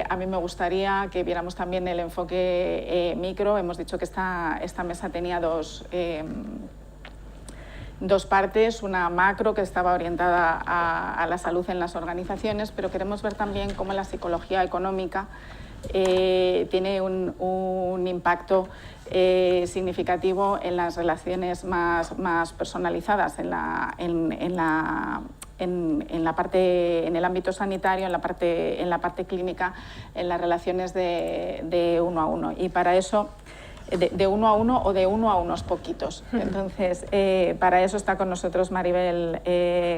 A mí me gustaría que viéramos también el enfoque micro. Hemos dicho que esta mesa tenía dos partes, una macro que estaba orientada a la salud en las organizaciones, pero queremos ver también cómo la psicología económica tiene un impacto significativo en las relaciones más personalizadas, en el ámbito sanitario, en la parte clínica, en las relaciones de uno a uno. Y para eso, de uno a uno o de uno a unos poquitos. Entonces, para eso está con nosotros Maribel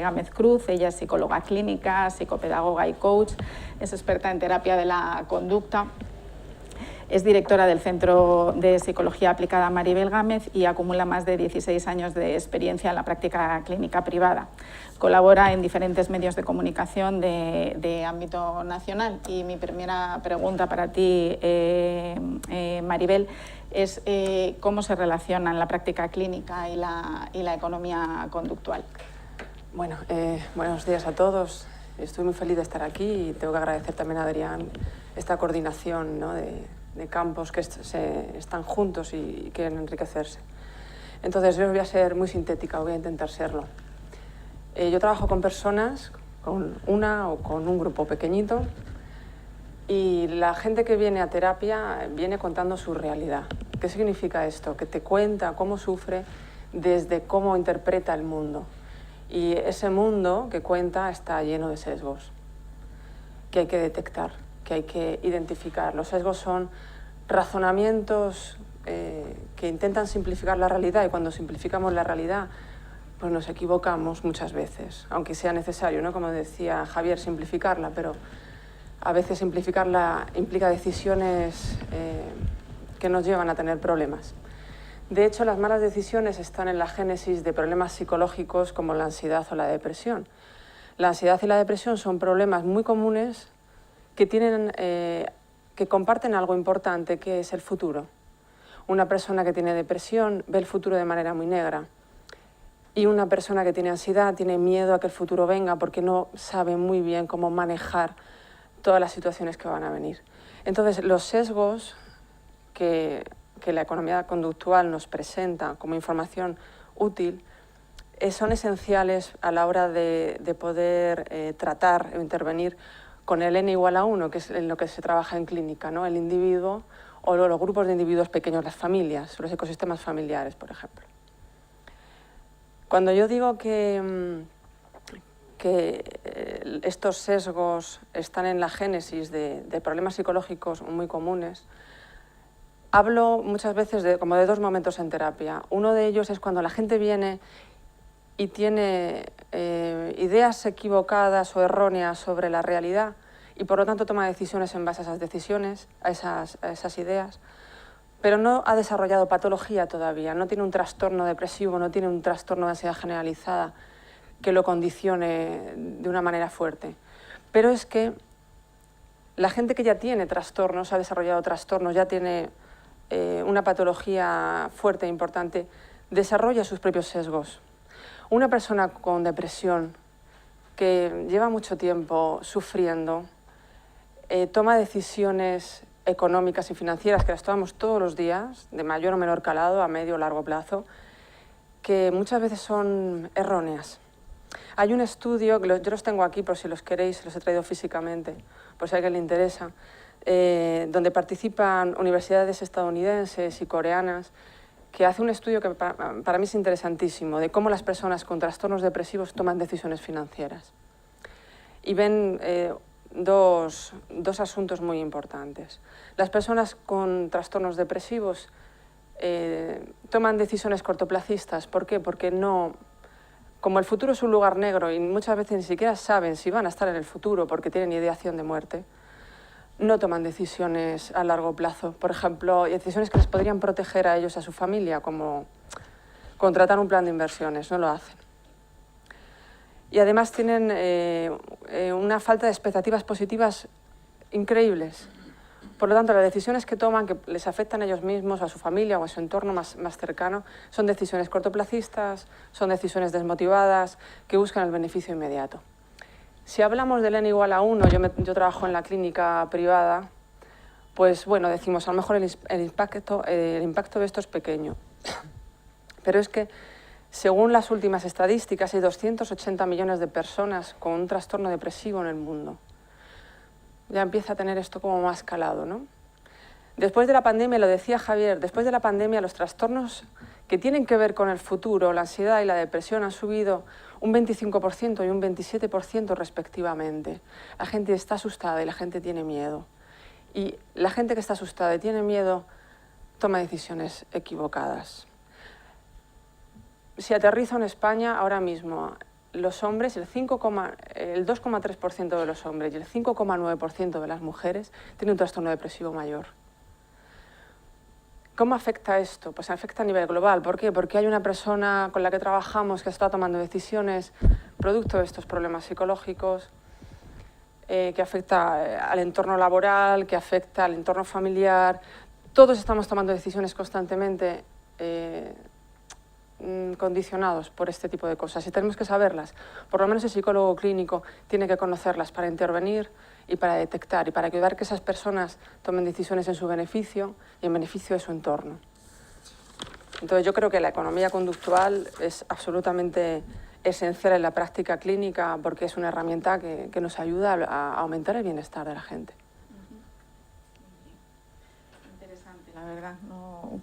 Gámez Cruz. Ella es psicóloga clínica, psicopedagoga y coach, es experta en terapia de la conducta. Es directora del Centro de Psicología Aplicada Maribel Gámez y acumula más de 16 años de experiencia en la práctica clínica privada. Colabora en diferentes medios de comunicación de ámbito nacional. Y mi primera pregunta para ti, Maribel, es cómo se relacionan la práctica clínica y la economía conductual. Bueno, buenos días a todos. Estoy muy feliz de estar aquí y tengo que agradecer también a Adrián esta coordinación, ¿no?, de campos que están juntos y quieren enriquecerse. Entonces, yo voy a ser muy sintética, voy a intentar serlo. Yo trabajo con personas, con una o con un grupo pequeñito, y la gente que viene a terapia viene contando su realidad. ¿Qué significa esto? Que te cuenta cómo sufre desde cómo interpreta el mundo. Y ese mundo que cuenta está lleno de sesgos que hay que detectar, que hay que identificar. Los sesgos son razonamientos que intentan simplificar la realidad, y cuando simplificamos la realidad pues nos equivocamos muchas veces, aunque sea necesario, ¿no?, como decía Javier, simplificarla, pero a veces simplificarla implica decisiones que nos llevan a tener problemas. De hecho, las malas decisiones están en la génesis de problemas psicológicos como la ansiedad o la depresión. La ansiedad y la depresión son problemas muy comunes que comparten algo importante, que es el futuro. Una persona que tiene depresión ve el futuro de manera muy negra, y una persona que tiene ansiedad tiene miedo a que el futuro venga porque no sabe muy bien cómo manejar todas las situaciones que van a venir. Entonces, los sesgos que la economía conductual nos presenta como información útil son esenciales a la hora de poder tratar o intervenir con el N igual a 1, que es en lo que se trabaja en clínica, ¿no?, el individuo o los grupos de individuos pequeños, las familias, los ecosistemas familiares, por ejemplo. Cuando yo digo que estos sesgos están en la génesis de problemas psicológicos muy comunes, hablo muchas veces como de dos momentos en terapia. Uno de ellos es cuando la gente viene y tiene ideas equivocadas o erróneas sobre la realidad y por lo tanto toma decisiones en base a esas decisiones, a esas ideas, pero no ha desarrollado patología todavía, no tiene un trastorno depresivo, no tiene un trastorno de ansiedad generalizada que lo condicione de una manera fuerte. Pero es que la gente que ya tiene trastornos, ha desarrollado trastornos, ya tiene una patología fuerte e importante, desarrolla sus propios sesgos. Una persona con depresión que lleva mucho tiempo sufriendo, toma decisiones económicas y financieras que las tomamos todos los días, de mayor o menor calado, a medio o largo plazo, que muchas veces son erróneas. Hay un estudio, yo los tengo aquí por si los queréis, los he traído físicamente, por si a alguien le interesa, donde participan universidades estadounidenses y coreanas, que hace un estudio que para mí es interesantísimo, de cómo las personas con trastornos depresivos toman decisiones financieras. Y ven dos asuntos muy importantes. Las personas con trastornos depresivos toman decisiones cortoplacistas. ¿Por qué? Porque no, como el futuro es un lugar negro y muchas veces ni siquiera saben si van a estar en el futuro porque tienen ideación de muerte, no toman decisiones a largo plazo. Por ejemplo, decisiones que les podrían proteger a ellos y a su familia, como contratar un plan de inversiones, no lo hacen. Y además tienen una falta de expectativas positivas increíbles. Por lo tanto, las decisiones que toman, que les afectan a ellos mismos, a su familia o a su entorno más cercano, son decisiones cortoplacistas, son decisiones desmotivadas, que buscan el beneficio inmediato. Si hablamos del N igual a 1, yo trabajo en la clínica privada, pues bueno, decimos, a lo mejor el impacto de esto es pequeño. Pero es que, según las últimas estadísticas, hay 280 millones de personas con un trastorno depresivo en el mundo. Ya empieza a tener esto como más calado, ¿no? Después de la pandemia, lo decía Javier, después de la pandemia los trastornos que tienen que ver con el futuro, la ansiedad y la depresión han subido un 25% y un 27% respectivamente. La gente está asustada y la gente tiene miedo. Y la gente que está asustada y tiene miedo toma decisiones equivocadas. Si aterrizo en España, ahora mismo los hombres, el 2,3% de los hombres y el 5,9% de las mujeres tienen un trastorno depresivo mayor. ¿Cómo afecta esto? Pues afecta a nivel global. ¿Por qué? Porque hay una persona con la que trabajamos que está tomando decisiones producto de estos problemas psicológicos, que afecta al entorno laboral, que afecta al entorno familiar. Todos estamos tomando decisiones constantemente condicionados por este tipo de cosas y tenemos que saberlas. Por lo menos el psicólogo clínico tiene que conocerlas para intervenir y para detectar y para ayudar a que esas personas tomen decisiones en su beneficio y en beneficio de su entorno. Entonces yo creo que la economía conductual es absolutamente esencial en la práctica clínica porque es una herramienta que nos ayuda a aumentar el bienestar de la gente. La verdad,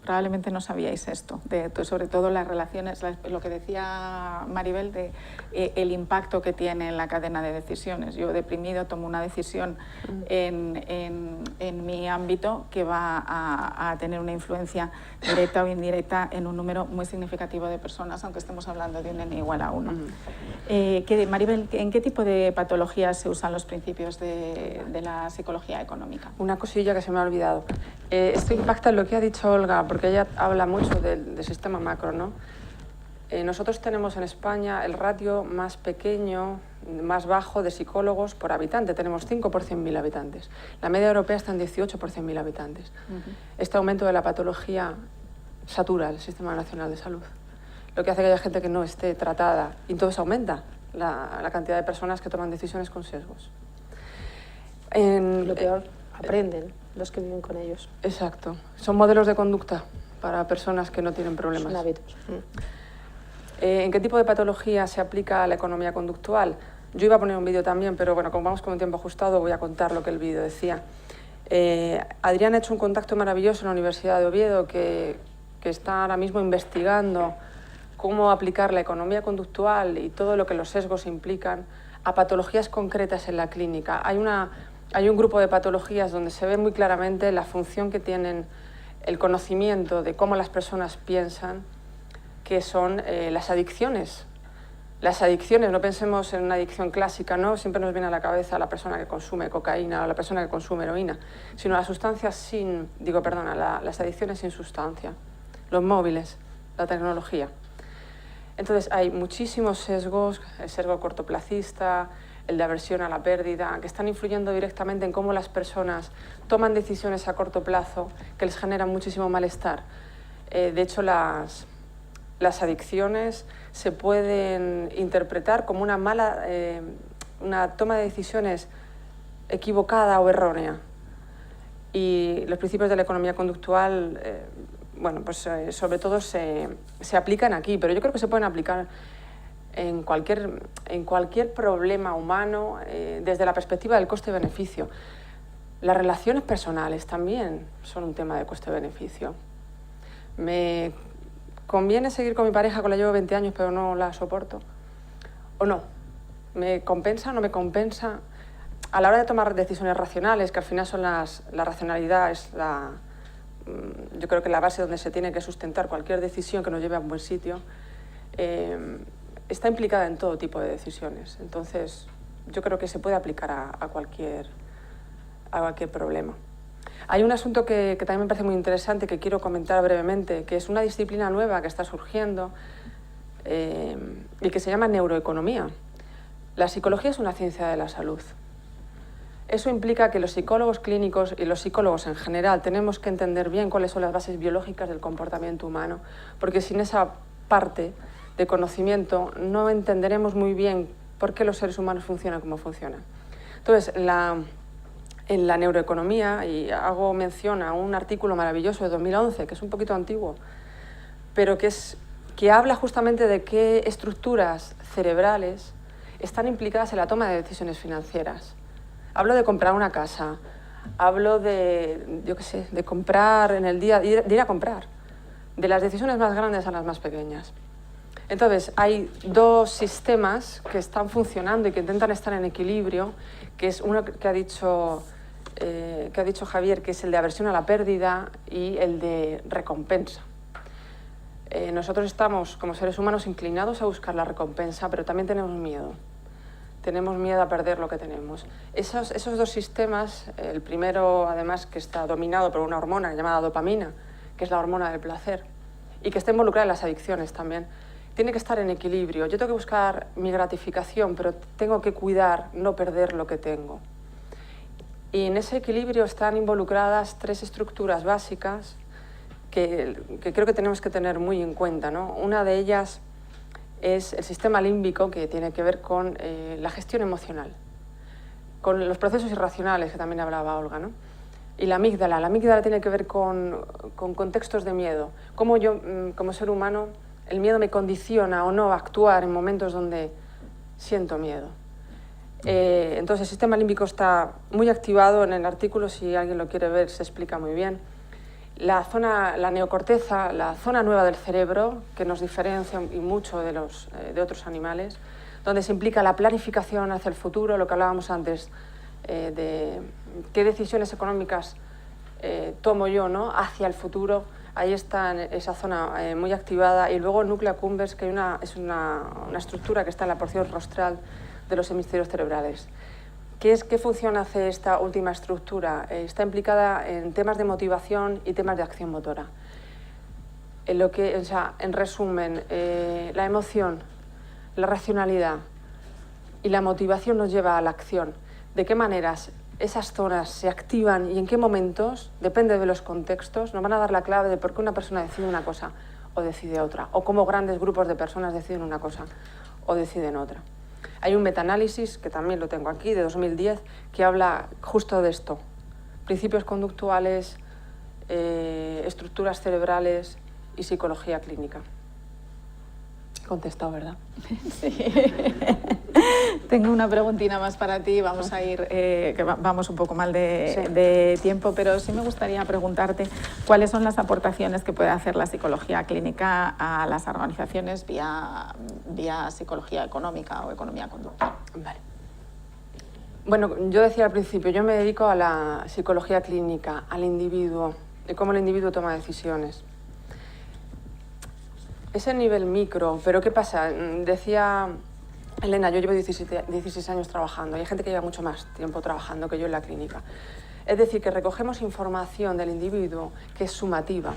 probablemente no sabíais esto, sobre todo las relaciones, lo que decía Maribel, de el impacto que tiene en la cadena de decisiones. Yo deprimido tomo una decisión en mi ámbito que va a tener una influencia directa o indirecta en un número muy significativo de personas, aunque estemos hablando de un N igual a 1. Maribel, ¿en qué tipo de patologías se usan los principios de la psicología económica? Una cosilla que se me ha olvidado. Esto impacta en lo que ha dicho Olga, porque ella habla mucho del sistema macro, ¿no? Nosotros tenemos en España el ratio más pequeño, más bajo de psicólogos por habitante. Tenemos 5 por 100.000 habitantes. La media europea está en 18 por 100.000 habitantes. Este aumento de la patología satura el Sistema Nacional de Salud, lo que hace que haya gente que no esté tratada y entonces aumenta la cantidad de personas que toman decisiones con sesgos. Lo peor, aprenden los que viven con ellos. Exacto. Son modelos de conducta para personas que no tienen problemas. Son hábitos. ¿En qué tipo de patología se aplica la economía conductual? Yo iba a poner un vídeo también, pero bueno, como vamos con un tiempo ajustado, voy a contar lo que el vídeo decía. Adrián ha hecho un contacto maravilloso en la Universidad de Oviedo que está ahora mismo investigando cómo aplicar la economía conductual y todo lo que los sesgos implican a patologías concretas en la clínica. Hay un grupo de patologías donde se ve muy claramente la función que tienen el conocimiento de cómo las personas piensan, que son las adicciones. Las adicciones, no pensemos en una adicción clásica, ¿no? Siempre nos viene a la cabeza la persona que consume cocaína o la persona que consume heroína, sino las adicciones sin sustancia, los móviles, la tecnología. Entonces hay muchísimos sesgos, el sesgo cortoplacista, el de aversión a la pérdida, que están influyendo directamente en cómo las personas toman decisiones a corto plazo que les generan muchísimo malestar. De hecho, las adicciones se pueden interpretar como una toma de decisiones equivocada o errónea. Y los principios de la economía conductual, sobre todo se aplican aquí, pero yo creo que se pueden aplicar en cualquier problema humano desde la perspectiva del coste-beneficio. Las relaciones personales también son un tema de coste-beneficio. ¿Me conviene seguir con mi pareja que la llevo 20 años pero no la soporto? ¿O no? ¿Me compensa o no me compensa? A la hora de tomar decisiones racionales, que al final son la racionalidad es yo creo que la base donde se tiene que sustentar cualquier decisión que nos lleve a un buen sitio, está implicada en todo tipo de decisiones. Entonces, yo creo que se puede aplicar a cualquier problema. Hay un asunto que también me parece muy interesante que quiero comentar brevemente, que es una disciplina nueva que está surgiendo y que se llama neuroeconomía. La psicología es una ciencia de la salud. Eso implica que los psicólogos clínicos y los psicólogos en general tenemos que entender bien cuáles son las bases biológicas del comportamiento humano, porque sin esa parte de conocimiento no entenderemos muy bien por qué los seres humanos funcionan como funcionan. Entonces, en la neuroeconomía, y hago mención a un artículo maravilloso de 2011, que es un poquito antiguo, pero que habla justamente de qué estructuras cerebrales están implicadas en la toma de decisiones financieras. Hablo de comprar una casa, hablo de, yo qué sé, de comprar en el día, de ir a comprar, de las decisiones más grandes a las más pequeñas. Entonces, hay dos sistemas que están funcionando y que intentan estar en equilibrio, que es uno que ha dicho Javier, que es el de aversión a la pérdida y el de recompensa. Nosotros estamos, como seres humanos, inclinados a buscar la recompensa, pero también tenemos miedo. Tenemos miedo a perder lo que tenemos. Esos dos sistemas, el primero, además, que está dominado por una hormona llamada dopamina, que es la hormona del placer, y que está involucrada en las adicciones también, tiene que estar en equilibrio. Yo tengo que buscar mi gratificación, pero tengo que cuidar no perder lo que tengo. Y en ese equilibrio están involucradas tres estructuras básicas que creo que tenemos que tener muy en cuenta, ¿no? Una de ellas es el sistema límbico, que tiene que ver con la gestión emocional, con los procesos irracionales, que también hablaba Olga, ¿no? Y la amígdala tiene que ver con contextos de miedo. Cómo yo, como ser humano, el miedo me condiciona o no a actuar en momentos donde siento miedo. Entonces el sistema límbico está muy activado. En el artículo, si alguien lo quiere ver, se explica muy bien. La neocorteza, la zona nueva del cerebro, que nos diferencia y mucho de otros animales, donde se implica la planificación hacia el futuro, lo que hablábamos antes, de qué decisiones económicas tomo yo, ¿no?, hacia el futuro. Ahí está esa zona muy activada. Y luego el núcleo accumbens, que es una estructura que está en la porción rostral de los hemisferios cerebrales. ¿Qué función hace esta última estructura? Está implicada en temas de motivación y temas de acción motora. En resumen, la emoción, la racionalidad y la motivación nos lleva a la acción. ¿De qué maneras esas zonas se activan y en qué momentos? Depende de los contextos. Nos van a dar la clave de por qué una persona decide una cosa o decide otra, o cómo grandes grupos de personas deciden una cosa o deciden otra. Hay un metaanálisis, que también lo tengo aquí, de 2010, que habla justo de esto. Principios conductuales, estructuras cerebrales y psicología clínica. He contestado, ¿verdad? Sí. Tengo una preguntina más para ti. Vamos a ir, que vamos un poco mal de tiempo, pero sí me gustaría preguntarte cuáles son las aportaciones que puede hacer la psicología clínica a las organizaciones vía psicología económica o economía conductual. Vale. Bueno, yo decía al principio, yo me dedico a la psicología clínica, al individuo, y cómo el individuo toma decisiones. Es el nivel micro, pero ¿qué pasa? Decía Elena, yo llevo 16 años trabajando y hay gente que lleva mucho más tiempo trabajando que yo en la clínica. Es decir, que recogemos información del individuo que es sumativa.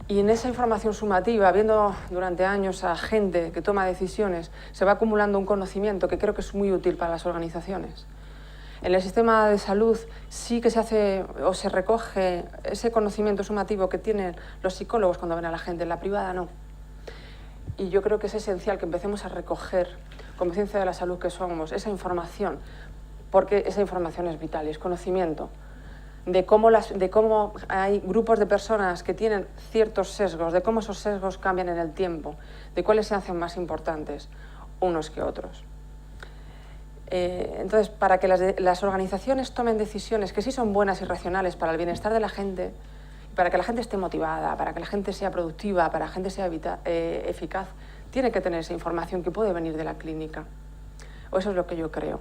Y en esa información sumativa, viendo durante años a gente que toma decisiones, se va acumulando un conocimiento que creo que es muy útil para las organizaciones. En el sistema de salud sí que se hace o se recoge ese conocimiento sumativo que tienen los psicólogos cuando ven a la gente, en la privada no. Y yo creo que es esencial que empecemos a recoger, como ciencia de la salud que somos, esa información, porque esa información es vital y es conocimiento de cómo hay grupos de personas que tienen ciertos sesgos, de cómo esos sesgos cambian en el tiempo, de cuáles se hacen más importantes unos que otros. Entonces, para que las organizaciones tomen decisiones que sí son buenas y racionales para el bienestar de la gente, para que la gente esté motivada, para que la gente sea productiva, para que la gente sea eficaz, tiene que tener esa información que puede venir de la clínica. O eso es lo que yo creo.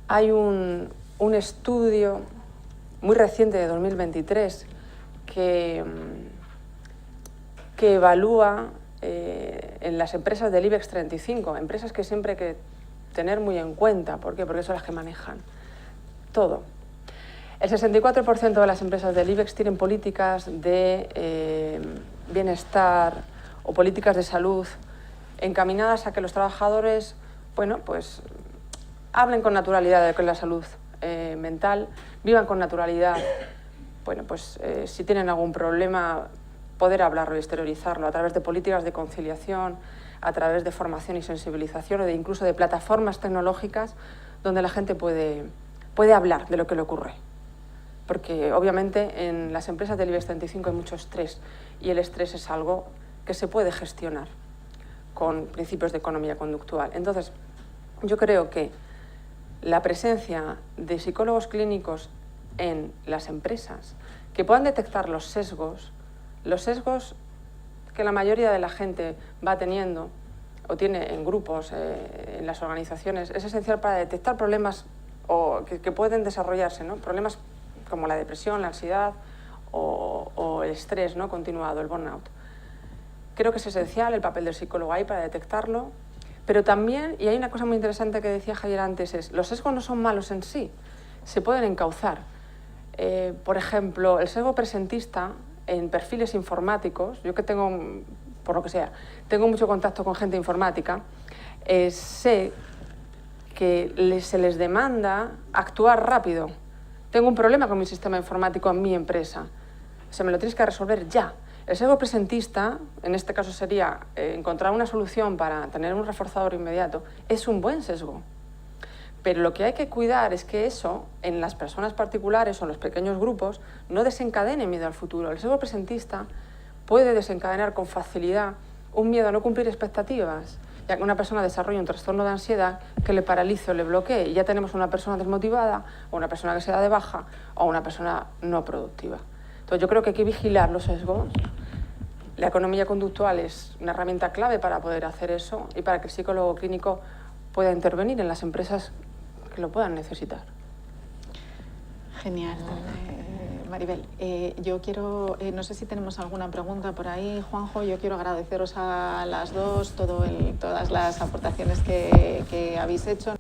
Hay un estudio muy reciente de 2023 que evalúa en las empresas del IBEX 35, empresas que siempre hay que tener muy en cuenta. ¿Por qué? Porque son las que manejan todo. El 64% de las empresas del IBEX tienen políticas de bienestar o políticas de salud encaminadas a que los trabajadores, bueno, pues hablen con naturalidad de la salud mental, vivan con naturalidad. Bueno, pues si tienen algún problema, poder hablarlo y exteriorizarlo a través de políticas de conciliación, a través de formación y sensibilización o de incluso de plataformas tecnológicas donde la gente puede hablar de lo que le ocurre. Porque obviamente en las empresas del IBEX 35 hay mucho estrés y el estrés es algo que se puede gestionar con principios de economía conductual. Entonces, yo creo que la presencia de psicólogos clínicos en las empresas que puedan detectar los sesgos que la mayoría de la gente va teniendo o tiene en grupos, en las organizaciones, es esencial para detectar problemas que pueden desarrollarse, ¿no? Problemas como la depresión, la ansiedad o el estrés, ¿no?, continuado, el burnout. Creo que es esencial el papel del psicólogo ahí para detectarlo, pero también, y hay una cosa muy interesante que decía Javier antes, es los sesgos no son malos en sí, se pueden encauzar. Por ejemplo, el sesgo presentista en perfiles informáticos, yo que tengo, por lo que sea, tengo mucho contacto con gente informática, sé que se les demanda actuar rápido. Tengo un problema con mi sistema informático en mi empresa. Me lo tienes que resolver ya. El sesgo presentista, en este caso sería encontrar una solución para tener un reforzador inmediato, es un buen sesgo. Pero lo que hay que cuidar es que eso, en las personas particulares o en los pequeños grupos, no desencadene miedo al futuro. El sesgo presentista puede desencadenar con facilidad un miedo a no cumplir expectativas, ya que una persona desarrolla un trastorno de ansiedad que le paralice o le bloquee, y ya tenemos una persona desmotivada, o una persona que se da de baja, o una persona no productiva. Entonces yo creo que hay que vigilar los sesgos. La economía conductual es una herramienta clave para poder hacer eso y para que el psicólogo clínico pueda intervenir en las empresas que lo puedan necesitar. Genial. Maribel, yo quiero, no sé si tenemos alguna pregunta por ahí, Juanjo. Yo quiero agradeceros a las dos todas las aportaciones que habéis hecho.